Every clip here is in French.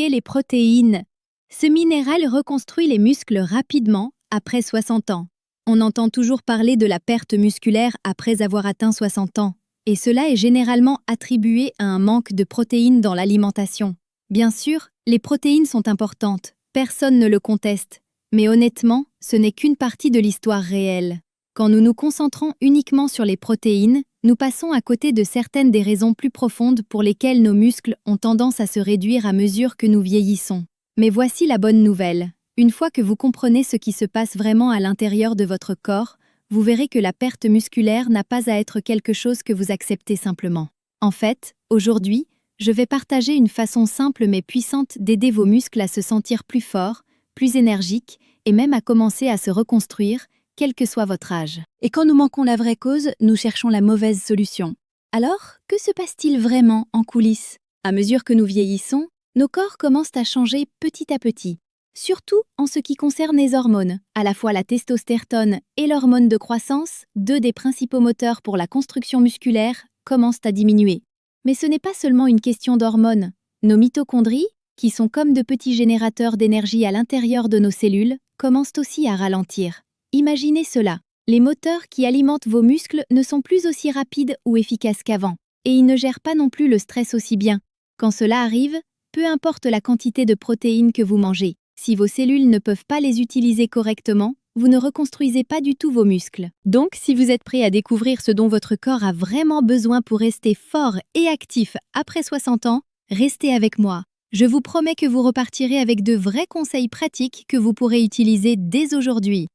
oubliez les protéines. Ce minéral reconstruit les muscles rapidement après 60 ans. On entend toujours parler de la perte musculaire après avoir atteint 60 ans, et cela est généralement attribué à un manque de protéines dans l'alimentation. Bien sûr, les protéines sont importantes, personne ne le conteste, mais honnêtement, ce n'est qu'une partie de l'histoire réelle. Quand nous nous concentrons uniquement sur les protéines, nous passons à côté de certaines des raisons plus profondes pour lesquelles nos muscles ont tendance à se réduire à mesure que nous vieillissons. Mais voici la bonne nouvelle. Une fois que vous comprenez ce qui se passe vraiment à l'intérieur de votre corps, vous verrez que la perte musculaire n'a pas à être quelque chose que vous acceptez simplement. En fait, aujourd'hui, je vais partager une façon simple mais puissante d'aider vos muscles à se sentir plus forts, plus énergiques et même à commencer à se reconstruire, quel que soit votre âge. Et quand nous manquons la vraie cause, nous cherchons la mauvaise solution. Alors, que se passe-t-il vraiment en coulisses? À mesure que nous vieillissons, nos corps commencent à changer petit à petit. Surtout en ce qui concerne les hormones, à la fois la testostérone et l'hormone de croissance, deux des principaux moteurs pour la construction musculaire, commencent à diminuer. Mais ce n'est pas seulement une question d'hormones. Nos mitochondries, qui sont comme de petits générateurs d'énergie à l'intérieur de nos cellules, commencent aussi à ralentir. Imaginez cela. Les moteurs qui alimentent vos muscles ne sont plus aussi rapides ou efficaces qu'avant, et ils ne gèrent pas non plus le stress aussi bien. Quand cela arrive, peu importe la quantité de protéines que vous mangez, si vos cellules ne peuvent pas les utiliser correctement, vous ne reconstruisez pas du tout vos muscles. Donc, si vous êtes prêt à découvrir ce dont votre corps a vraiment besoin pour rester fort et actif après 60 ans, restez avec moi. Je vous promets que vous repartirez avec de vrais conseils pratiques que vous pourrez utiliser dès aujourd'hui.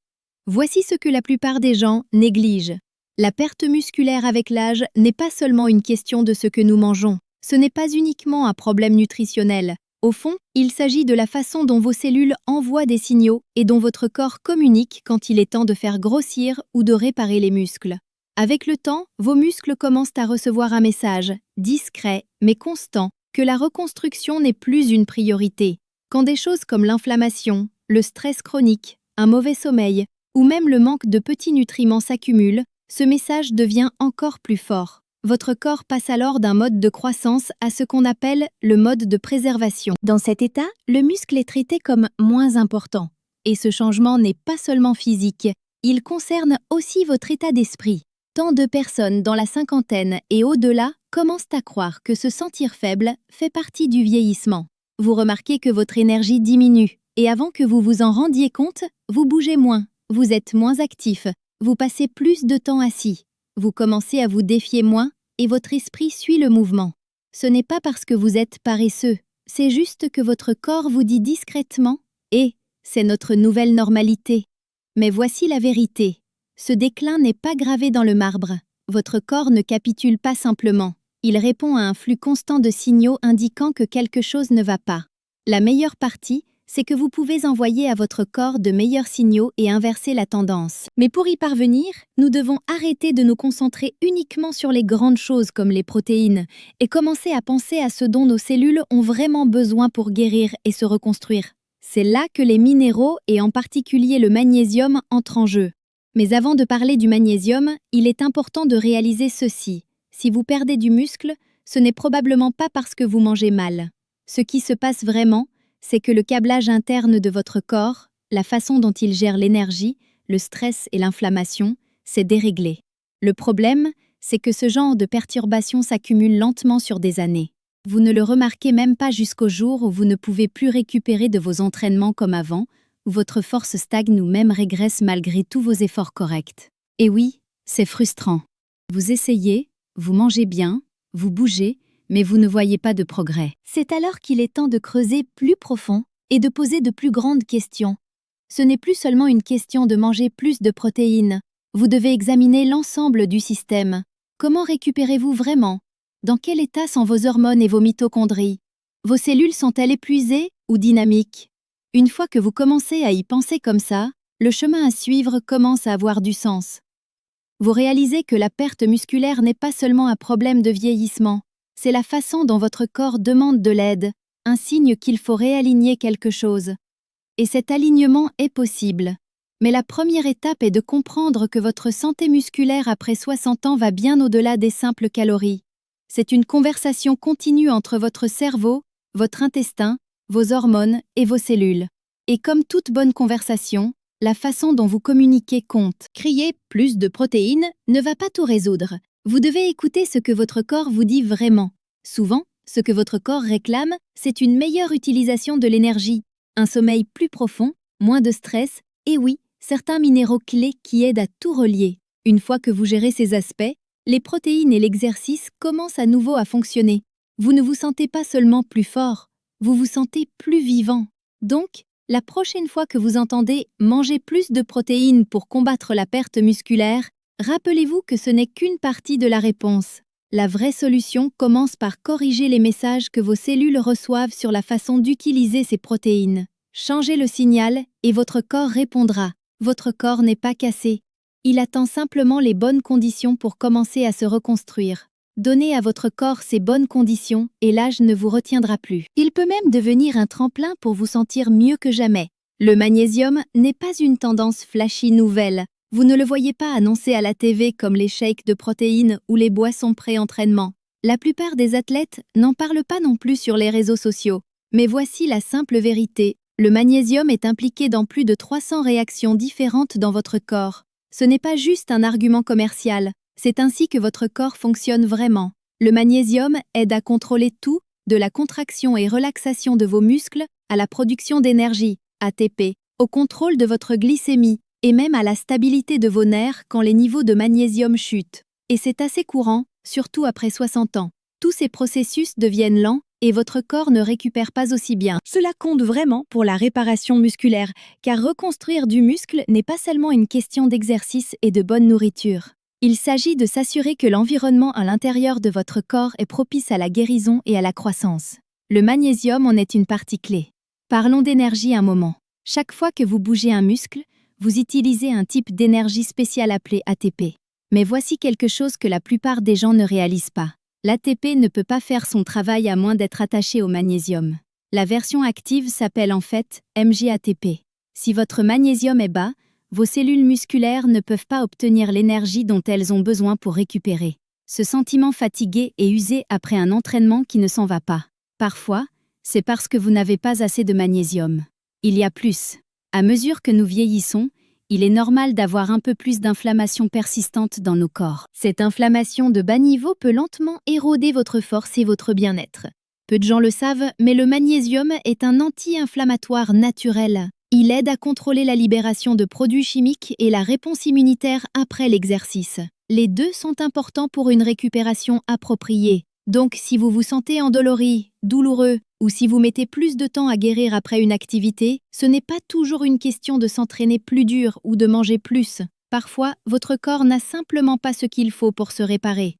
Voici ce que la plupart des gens négligent. La perte musculaire avec l'âge n'est pas seulement une question de ce que nous mangeons. Ce n'est pas uniquement un problème nutritionnel. Au fond, il s'agit de la façon dont vos cellules envoient des signaux et dont votre corps communique quand il est temps de faire grossir ou de réparer les muscles. Avec le temps, vos muscles commencent à recevoir un message, discret mais constant, que la reconstruction n'est plus une priorité. Quand des choses comme l'inflammation, le stress chronique, un mauvais sommeil, ou même le manque de petits nutriments s'accumule, ce message devient encore plus fort. Votre corps passe alors d'un mode de croissance à ce qu'on appelle le mode de préservation. Dans cet état, le muscle est traité comme moins important. Et ce changement n'est pas seulement physique, il concerne aussi votre état d'esprit. Tant de personnes dans la cinquantaine et au-delà commencent à croire que se sentir faible fait partie du vieillissement. Vous remarquez que votre énergie diminue, et avant que vous vous en rendiez compte, vous bougez moins. Vous êtes moins actif, vous passez plus de temps assis, vous commencez à vous défier moins et votre esprit suit le mouvement. Ce n'est pas parce que vous êtes paresseux, c'est juste que votre corps vous dit discrètement « Eh, c'est notre nouvelle normalité ». Mais voici la vérité, ce déclin n'est pas gravé dans le marbre. Votre corps ne capitule pas simplement, il répond à un flux constant de signaux indiquant que quelque chose ne va pas. La meilleure partie, c'est que vous pouvez envoyer à votre corps de meilleurs signaux et inverser la tendance. Mais pour y parvenir, nous devons arrêter de nous concentrer uniquement sur les grandes choses comme les protéines et commencer à penser à ce dont nos cellules ont vraiment besoin pour guérir et se reconstruire. C'est là que les minéraux et en particulier le magnésium entrent en jeu. Mais avant de parler du magnésium, il est important de réaliser ceci. Si vous perdez du muscle, ce n'est probablement pas parce que vous mangez mal. Ce qui se passe vraiment, c'est que le câblage interne de votre corps, la façon dont il gère l'énergie, le stress et l'inflammation, s'est déréglé. Le problème, c'est que ce genre de perturbations s'accumule lentement sur des années. Vous ne le remarquez même pas jusqu'au jour où vous ne pouvez plus récupérer de vos entraînements comme avant, où votre force stagne ou même régresse malgré tous vos efforts corrects. Et oui, c'est frustrant. Vous essayez, vous mangez bien, vous bougez, mais vous ne voyez pas de progrès. C'est alors qu'il est temps de creuser plus profond et de poser de plus grandes questions. Ce n'est plus seulement une question de manger plus de protéines. Vous devez examiner l'ensemble du système. Comment récupérez-vous vraiment? Dans quel état sont vos hormones et vos mitochondries? Vos cellules sont-elles épuisées ou dynamiques? Une fois que vous commencez à y penser comme ça, le chemin à suivre commence à avoir du sens. Vous réalisez que la perte musculaire n'est pas seulement un problème de vieillissement. C'est la façon dont votre corps demande de l'aide, un signe qu'il faut réaligner quelque chose. Et cet alignement est possible. Mais la première étape est de comprendre que votre santé musculaire après 60 ans va bien au-delà des simples calories. C'est une conversation continue entre votre cerveau, votre intestin vos hormones et vos cellules. Et comme toute bonne conversation, la façon dont vous communiquez compte. Crier « plus de protéines » ne va pas tout résoudre. Vous devez écouter ce que votre corps vous dit vraiment. Souvent, ce que votre corps réclame, c'est une meilleure utilisation de l'énergie, un sommeil plus profond, moins de stress, et oui, certains minéraux clés qui aident à tout relier. Une fois que vous gérez ces aspects, les protéines et l'exercice commencent à nouveau à fonctionner. Vous ne vous sentez pas seulement plus fort, vous vous sentez plus vivant. Donc, la prochaine fois que vous entendez « manger plus de protéines pour combattre la perte musculaire », rappelez-vous que ce n'est qu'une partie de la réponse. La vraie solution commence par corriger les messages que vos cellules reçoivent sur la façon d'utiliser ces protéines. Changez le signal et votre corps répondra. Votre corps n'est pas cassé. Il attend simplement les bonnes conditions pour commencer à se reconstruire. Donnez à votre corps ces bonnes conditions et l'âge ne vous retiendra plus. Il peut même devenir un tremplin pour vous sentir mieux que jamais. Le magnésium n'est pas une tendance flashy nouvelle. Vous ne le voyez pas annoncé à la TV comme les shakes de protéines ou les boissons pré-entraînement. La plupart des athlètes n'en parlent pas non plus sur les réseaux sociaux. Mais voici la simple vérité. Le magnésium est impliqué dans plus de 300 réactions différentes dans votre corps. Ce n'est pas juste un argument commercial. C'est ainsi que votre corps fonctionne vraiment. Le magnésium aide à contrôler tout, de la contraction et relaxation de vos muscles à la production d'énergie, ATP, au contrôle de votre glycémie, et même à la stabilité de vos nerfs quand les niveaux de magnésium chutent. Et c'est assez courant, surtout après 60 ans. Tous ces processus deviennent lents et votre corps ne récupère pas aussi bien. Cela compte vraiment pour la réparation musculaire, car reconstruire du muscle n'est pas seulement une question d'exercice et de bonne nourriture. Il s'agit de s'assurer que l'environnement à l'intérieur de votre corps est propice à la guérison et à la croissance. Le magnésium en est une partie clé. Parlons d'énergie un moment. Chaque fois que vous bougez un muscle, vous utilisez un type d'énergie spéciale appelé ATP. Mais voici quelque chose que la plupart des gens ne réalisent pas. L'ATP ne peut pas faire son travail à moins d'être attaché au magnésium. La version active s'appelle en fait MgATP. Si votre magnésium est bas, vos cellules musculaires ne peuvent pas obtenir l'énergie dont elles ont besoin pour récupérer. Ce sentiment fatigué et usé après un entraînement qui ne s'en va pas. Parfois, c'est parce que vous n'avez pas assez de magnésium. Il y a plus. À mesure que nous vieillissons, il est normal d'avoir un peu plus d'inflammation persistante dans nos corps. Cette inflammation de bas niveau peut lentement éroder votre force et votre bien-être. Peu de gens le savent, mais le magnésium est un anti-inflammatoire naturel. Il aide à contrôler la libération de produits chimiques et la réponse immunitaire après l'exercice. Les deux sont importants pour une récupération appropriée. Donc, si vous vous sentez endolori, douloureux, ou si vous mettez plus de temps à guérir après une activité, ce n'est pas toujours une question de s'entraîner plus dur ou de manger plus. Parfois, votre corps n'a simplement pas ce qu'il faut pour se réparer.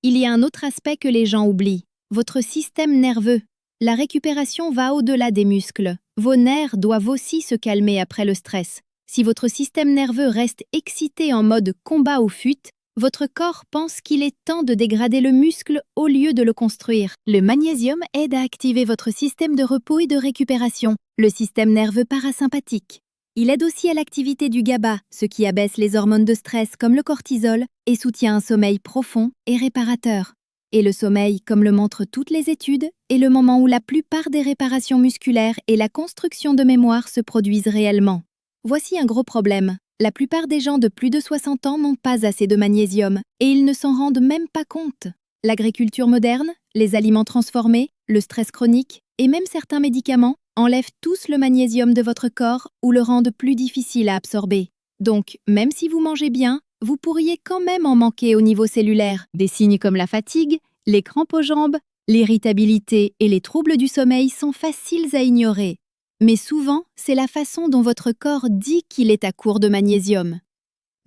Il y a un autre aspect que les gens oublient. Votre système nerveux. La récupération va au-delà des muscles. Vos nerfs doivent aussi se calmer après le stress. Si votre système nerveux reste excité en mode combat ou fuite, votre corps pense qu'il est temps de dégrader le muscle au lieu de le construire. Le magnésium aide à activer votre système de repos et de récupération, le système nerveux parasympathique. Il aide aussi à l'activité du GABA, ce qui abaisse les hormones de stress comme le cortisol et soutient un sommeil profond et réparateur. Et le sommeil, comme le montrent toutes les études, est le moment où la plupart des réparations musculaires et la construction de mémoire se produisent réellement. Voici un gros problème. La plupart des gens de plus de 60 ans n'ont pas assez de magnésium et ils ne s'en rendent même pas compte. L'agriculture moderne, les aliments transformés, le stress chronique et même certains médicaments enlèvent tous le magnésium de votre corps ou le rendent plus difficile à absorber. Donc, même si vous mangez bien, vous pourriez quand même en manquer au niveau cellulaire. Des signes comme la fatigue, les crampes aux jambes, l'irritabilité et les troubles du sommeil sont faciles à ignorer. Mais souvent, c'est la façon dont votre corps dit qu'il est à court de magnésium.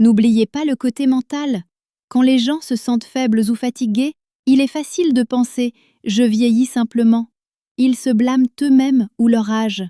N'oubliez pas le côté mental. Quand les gens se sentent faibles ou fatigués, il est facile de penser « je vieillis simplement ». Ils se blâment eux-mêmes ou leur âge.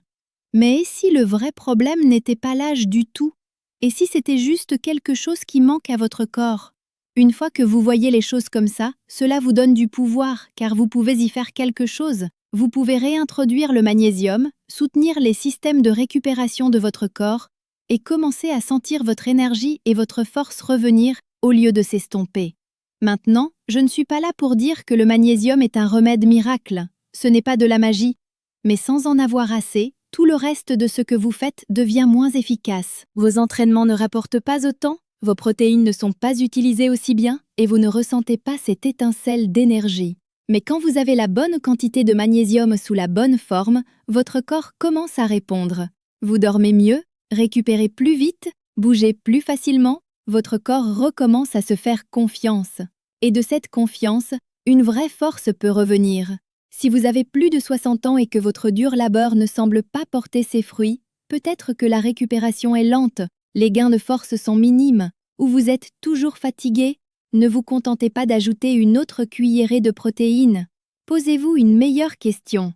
Mais et si le vrai problème n'était pas l'âge du tout? Et si c'était juste quelque chose qui manque à votre corps? Une fois que vous voyez les choses comme ça, cela vous donne du pouvoir, car vous pouvez y faire quelque chose. Vous pouvez réintroduire le magnésium, soutenir les systèmes de récupération de votre corps et commencer à sentir votre énergie et votre force revenir au lieu de s'estomper. Maintenant, je ne suis pas là pour dire que le magnésium est un remède miracle. Ce n'est pas de la magie. Mais sans en avoir assez, tout le reste de ce que vous faites devient moins efficace. Vos entraînements ne rapportent pas autant, vos protéines ne sont pas utilisées aussi bien et vous ne ressentez pas cette étincelle d'énergie. Mais quand vous avez la bonne quantité de magnésium sous la bonne forme, votre corps commence à répondre. Vous dormez mieux, récupérez plus vite, bougez plus facilement, votre corps recommence à se faire confiance. Et de cette confiance, une vraie force peut revenir. Si vous avez plus de 60 ans et que votre dur labeur ne semble pas porter ses fruits, peut-être que la récupération est lente, les gains de force sont minimes, ou vous êtes toujours fatigué, ne vous contentez pas d'ajouter une autre cuillerée de protéines. Posez-vous une meilleure question.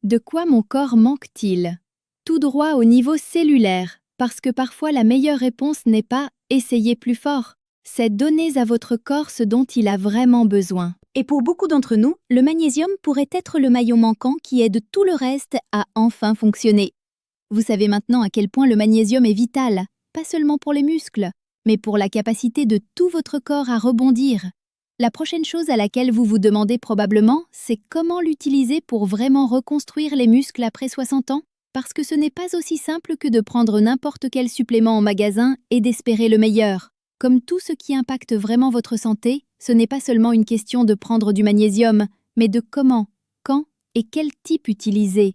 De quoi mon corps manque-t-il? Tout droit au niveau cellulaire, parce que parfois la meilleure réponse n'est pas « essayez plus fort », c'est donner à votre corps ce dont il a vraiment besoin. Et pour beaucoup d'entre nous, le magnésium pourrait être le maillon manquant qui aide tout le reste à enfin fonctionner. Vous savez maintenant à quel point le magnésium est vital, pas seulement pour les muscles, mais pour la capacité de tout votre corps à rebondir. La prochaine chose à laquelle vous vous demandez probablement, c'est comment l'utiliser pour vraiment reconstruire les muscles après 60 ans, parce que ce n'est pas aussi simple que de prendre n'importe quel supplément en magasin et d'espérer le meilleur. Comme tout ce qui impacte vraiment votre santé, ce n'est pas seulement une question de prendre du magnésium, mais de comment, quand et quel type utiliser.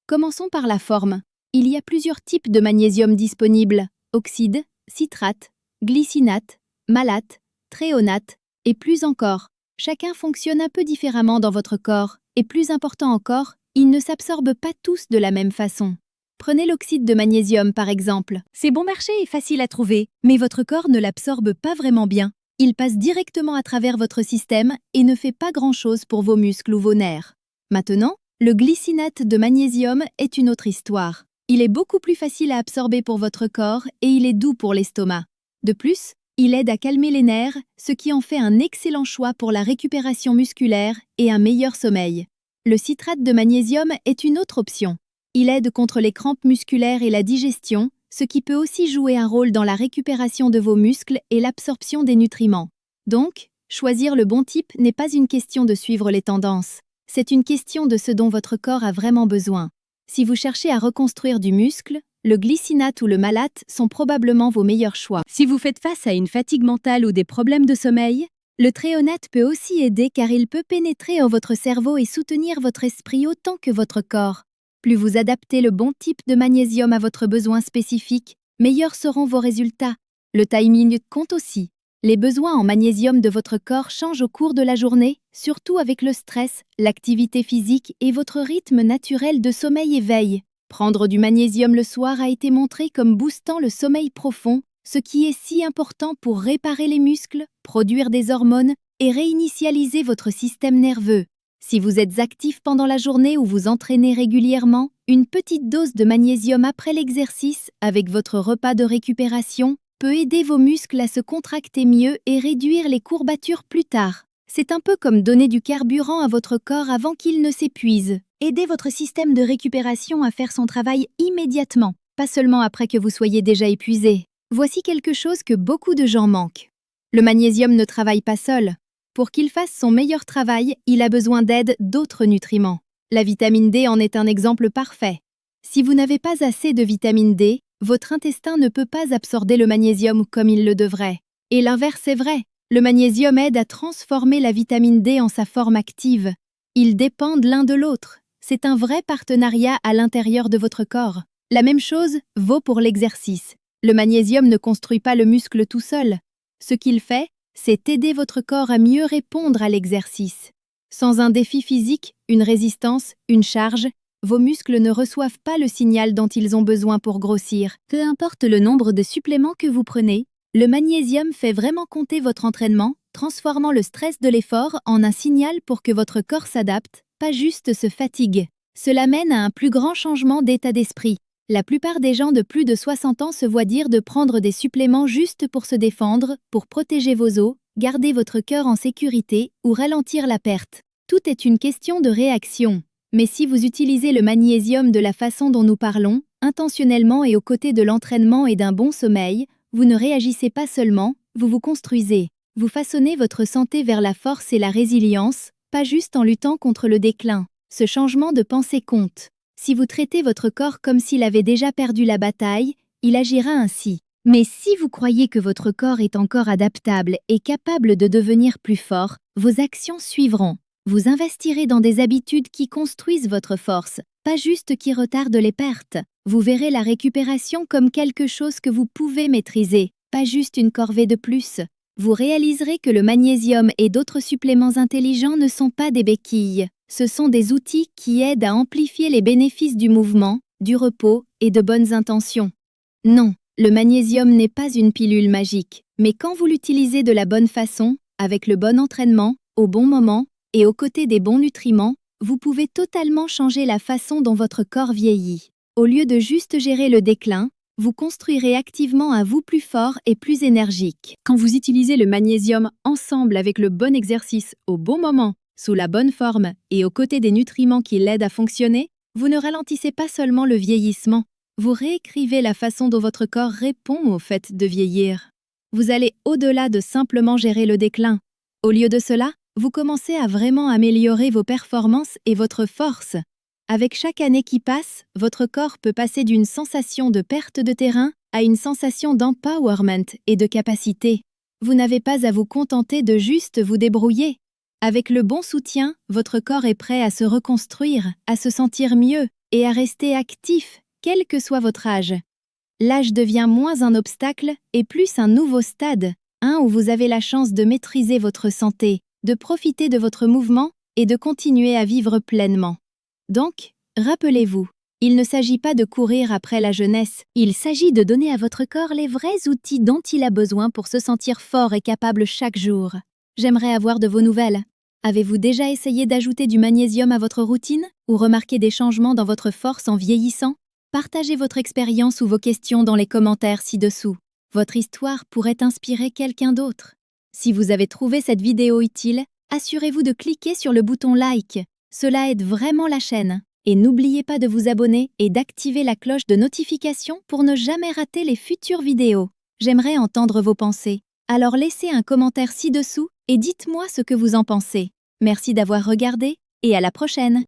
Commençons par la forme. Il y a plusieurs types de magnésium disponibles: oxyde, citrate, glycinate, malate, thréonate, et plus encore. Chacun fonctionne un peu différemment dans votre corps, et plus important encore, ils ne s'absorbent pas tous de la même façon. Prenez l'oxyde de magnésium par exemple. C'est bon marché et facile à trouver, mais votre corps ne l'absorbe pas vraiment bien. Il passe directement à travers votre système et ne fait pas grand-chose pour vos muscles ou vos nerfs. Maintenant, le glycinate de magnésium est une autre histoire. Il est beaucoup plus facile à absorber pour votre corps et il est doux pour l'estomac. De plus, il aide à calmer les nerfs, ce qui en fait un excellent choix pour la récupération musculaire et un meilleur sommeil. Le citrate de magnésium est une autre option. Il aide contre les crampes musculaires et la digestion, ce qui peut aussi jouer un rôle dans la récupération de vos muscles et l'absorption des nutriments. Donc, choisir le bon type n'est pas une question de suivre les tendances. C'est une question de ce dont votre corps a vraiment besoin. Si vous cherchez à reconstruire du muscle, le glycinate ou le malate sont probablement vos meilleurs choix. Si vous faites face à une fatigue mentale ou des problèmes de sommeil, le thréonate peut aussi aider car il peut pénétrer en votre cerveau et soutenir votre esprit autant que votre corps. Plus vous adaptez le bon type de magnésium à votre besoin spécifique, meilleurs seront vos résultats. Le timing compte aussi. Les besoins en magnésium de votre corps changent au cours de la journée, surtout avec le stress, l'activité physique et votre rythme naturel de sommeil-éveil. Prendre du magnésium le soir a été montré comme boostant le sommeil profond, ce qui est si important pour réparer les muscles, produire des hormones et réinitialiser votre système nerveux. Si vous êtes actif pendant la journée ou vous entraînez régulièrement, une petite dose de magnésium après l'exercice, avec votre repas de récupération, peut aider vos muscles à se contracter mieux et réduire les courbatures plus tard. C'est un peu comme donner du carburant à votre corps avant qu'il ne s'épuise. Aidez votre système de récupération à faire son travail immédiatement, pas seulement après que vous soyez déjà épuisé. Voici quelque chose que beaucoup de gens manquent. Le magnésium ne travaille pas seul. Pour qu'il fasse son meilleur travail, il a besoin d'aide d'autres nutriments. La vitamine D en est un exemple parfait. Si vous n'avez pas assez de vitamine D, votre intestin ne peut pas absorber le magnésium comme il le devrait. Et l'inverse est vrai. Le magnésium aide à transformer la vitamine D en sa forme active. Ils dépendent l'un de l'autre. C'est un vrai partenariat à l'intérieur de votre corps. La même chose vaut pour l'exercice. Le magnésium ne construit pas le muscle tout seul. Ce qu'il fait, c'est aider votre corps à mieux répondre à l'exercice. Sans un défi physique, une résistance, une charge, vos muscles ne reçoivent pas le signal dont ils ont besoin pour grossir. Peu importe le nombre de suppléments que vous prenez, le magnésium fait vraiment compter votre entraînement, transformant le stress de l'effort en un signal pour que votre corps s'adapte, pas juste se fatigue. Cela mène à un plus grand changement d'état d'esprit. La plupart des gens de plus de 60 ans se voient dire de prendre des suppléments juste pour se défendre, pour protéger vos os, garder votre cœur en sécurité ou ralentir la perte. Tout est une question de réaction. Mais si vous utilisez le magnésium de la façon dont nous parlons, intentionnellement et aux côtés de l'entraînement et d'un bon sommeil, vous ne réagissez pas seulement, vous vous construisez. Vous façonnez votre santé vers la force et la résilience, pas juste en luttant contre le déclin. Ce changement de pensée compte. Si vous traitez votre corps comme s'il avait déjà perdu la bataille, il agira ainsi. Mais si vous croyez que votre corps est encore adaptable et capable de devenir plus fort, vos actions suivront. Vous investirez dans des habitudes qui construisent votre force, pas juste qui retardent les pertes. Vous verrez la récupération comme quelque chose que vous pouvez maîtriser, pas juste une corvée de plus. Vous réaliserez que le magnésium et d'autres suppléments intelligents ne sont pas des béquilles. Ce sont des outils qui aident à amplifier les bénéfices du mouvement, du repos et de bonnes intentions. Non, le magnésium n'est pas une pilule magique, mais quand vous l'utilisez de la bonne façon, avec le bon entraînement, au bon moment, et aux côtés des bons nutriments, vous pouvez totalement changer la façon dont votre corps vieillit. Au lieu de juste gérer le déclin, vous construirez activement un vous plus fort et plus énergique. Quand vous utilisez le magnésium ensemble avec le bon exercice au bon moment, sous la bonne forme et aux côtés des nutriments qui l'aident à fonctionner, vous ne ralentissez pas seulement le vieillissement, vous réécrivez la façon dont votre corps répond au fait de vieillir. Vous allez au-delà de simplement gérer le déclin. Au lieu de cela, vous commencez à vraiment améliorer vos performances et votre force. Avec chaque année qui passe, votre corps peut passer d'une sensation de perte de terrain à une sensation d'empowerment et de capacité. Vous n'avez pas à vous contenter de juste vous débrouiller. Avec le bon soutien, votre corps est prêt à se reconstruire, à se sentir mieux et à rester actif, quel que soit votre âge. L'âge devient moins un obstacle et plus un nouveau stade, un où vous avez la chance de maîtriser votre santé, de profiter de votre mouvement et de continuer à vivre pleinement. Donc, rappelez-vous, il ne s'agit pas de courir après la jeunesse, il s'agit de donner à votre corps les vrais outils dont il a besoin pour se sentir fort et capable chaque jour. J'aimerais avoir de vos nouvelles. Avez-vous déjà essayé d'ajouter du magnésium à votre routine ou remarqué des changements dans votre force en vieillissant? Partagez votre expérience ou vos questions dans les commentaires ci-dessous. Votre histoire pourrait inspirer quelqu'un d'autre. Si vous avez trouvé cette vidéo utile, assurez-vous de cliquer sur le bouton like. Cela aide vraiment la chaîne. Et n'oubliez pas de vous abonner et d'activer la cloche de notification pour ne jamais rater les futures vidéos. J'aimerais entendre vos pensées. Alors laissez un commentaire ci-dessous et dites-moi ce que vous en pensez. Merci d'avoir regardé et à la prochaine.